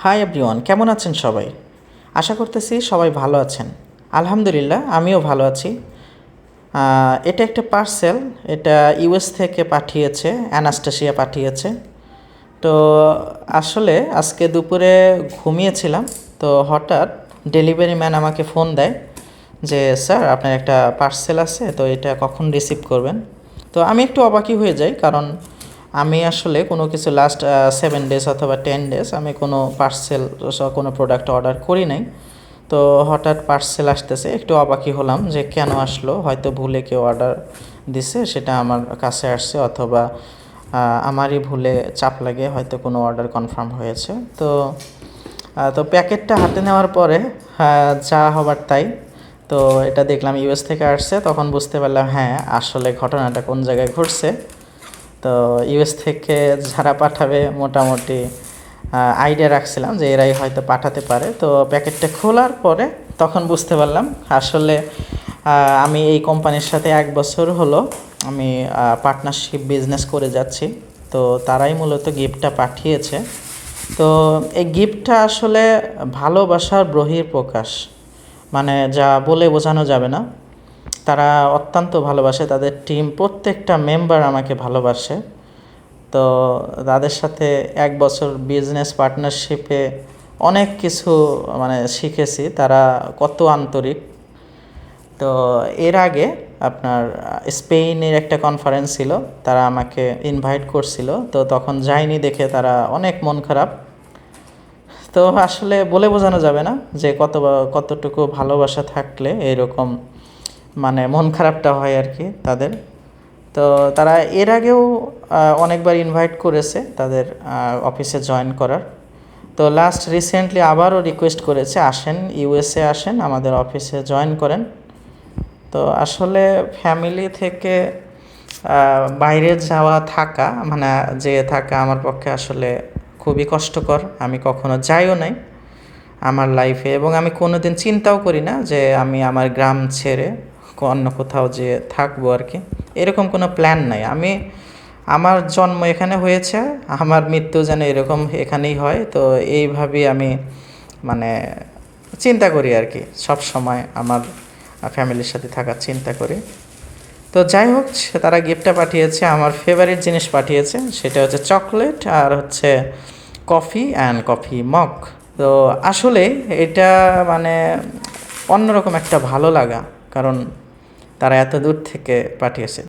Hi everyone, কেমন আছেন সবাই? আশা করতেছি সবাই ভালো আছেন। আলহামদুলিল্লাহ, আমিও ভালো আছি। এটা একটা পার্সেল, এটা ইউএস থেকে পাঠিয়েছে, অ্যানাস্টাসিয়া পাঠিয়েছে। তো আসলে আজকে দুপুরে ঘুমিয়েছিলাম, তো হঠাৎ ডেলিভারি ম্যান আমাকে ফোন দেয় যে স্যার আপনার একটা পার্সেল আছে, তো এটা কখন রিসিভ করবেন? তো আমি একটু অবাকই হয়ে যাই, কারণ আমি আসলে কোনো কিছু লাস্ট 7 ডেজ অথবা 10 ডেজ আমি কোনো পার্সেল কোনো প্রোডাক্ট অর্ডার করি নাই। তো হঠাৎ পার্সেল আসতেছে, একটু অবাকই হলাম যে কেন আসলো। হয়তো ভুলে কেউ অর্ডার দিছে, সেটা আমার কাছে আসছে, অথবা আমারই ভুলে চাপ লাগে, হয়তো কোনো অর্ডার কনফার্ম হয়েছে। তো প্যাকেটটা হাতে নেওয়ার পরে যা হবার তাই। তো এটা দেখলাম ইউএস থেকে আসছে, তখন বুঝতে পারলাম হ্যাঁ আসলে ঘটনাটা কোন জায়গায় ঘটছে। তো ইউএস থেকে যারা পাঠাবে মোটামুটি আইডিয়া রাখছিলাম যে এরাই হয়তো পাঠাতে পারে। তো প্যাকেটটা খোলার পরে তখন বুঝতে পারলাম আসলে আমি এই কোম্পানির সাথে 1 বছর হলো আমি পার্টনারশিপ বিজনেস করে যাচ্ছি। তো তারাই মূলত গিফটটা পাঠিয়েছে। তো এই গিফটটা আসলে ভালোবাসার বহিঃপ্রকাশ, মানে যা বলে বোঝানো যাবে না। তারা অত্যন্ত ভালোবাসে, তাদের টিম প্রত্যেকটা মেম্বার আমাকে ভালোবাসে। তো তাদের সাথে 1 বছর বিজনেস পার্টনারশিপে অনেক কিছু মানে শিখেছি, তারা কত আন্তরিক। তো এর আগে আপনার স্পেনের একটা কনফারেন্স ছিল, তারা আমাকে ইনভাইট করছিল, তো তখন যাইনি দেখে তারা অনেক মন খারাপ। তো আসলে বলে বোঝানো যাবে না যে কতটুকু ভালোবাসা থাকলে এরকম মানে মন খারাপটা হয় আর কি তাদের। তো তারা এর আগেও অনেকবার ইনভাইট করেছে তাদের অফিসে জয়েন করার। তো লাস্ট রিসেন্টলি আবারও রিকোয়েস্ট করেছে আসেন, ইউএসএ আসেন, আমাদের অফিসে জয়েন করেন। তো আসলে ফ্যামিলি থেকে বাইরে যাওয়া থাকা মানে যে থাকা আমার পক্ষে আসলে খুবই কষ্টকর। আমি কখনো যাইও নাই আমার লাইফে, এবং আমি কোনো দিন চিন্তাও করি না যে আমি আমার গ্রাম ছেড়ে অন্য কোথাও যেয়ে থাকবো আর কি। এরকম কোনো প্ল্যান নাই। আমার জন্ম এখানে হয়েছে, আমার মৃত্যু যেন এরকম এখানেই হয়। তো এইভাবেই আমি মানে চিন্তা করি আর কি, সব সময় আমার ফ্যামিলির সাথে থাকার চিন্তা করি। তো যাই হোক, তারা গিফটটা পাঠিয়েছে, আমার ফেভারিট জিনিস পাঠিয়েছে, সেটা হচ্ছে চকলেট আর হচ্ছে কফি অ্যান্ড কফি মগ। তো আসলে এটা মানে অন্যরকম একটা ভালো লাগা, কারণ তারা এত দূর থেকে পাঠিয়েছে।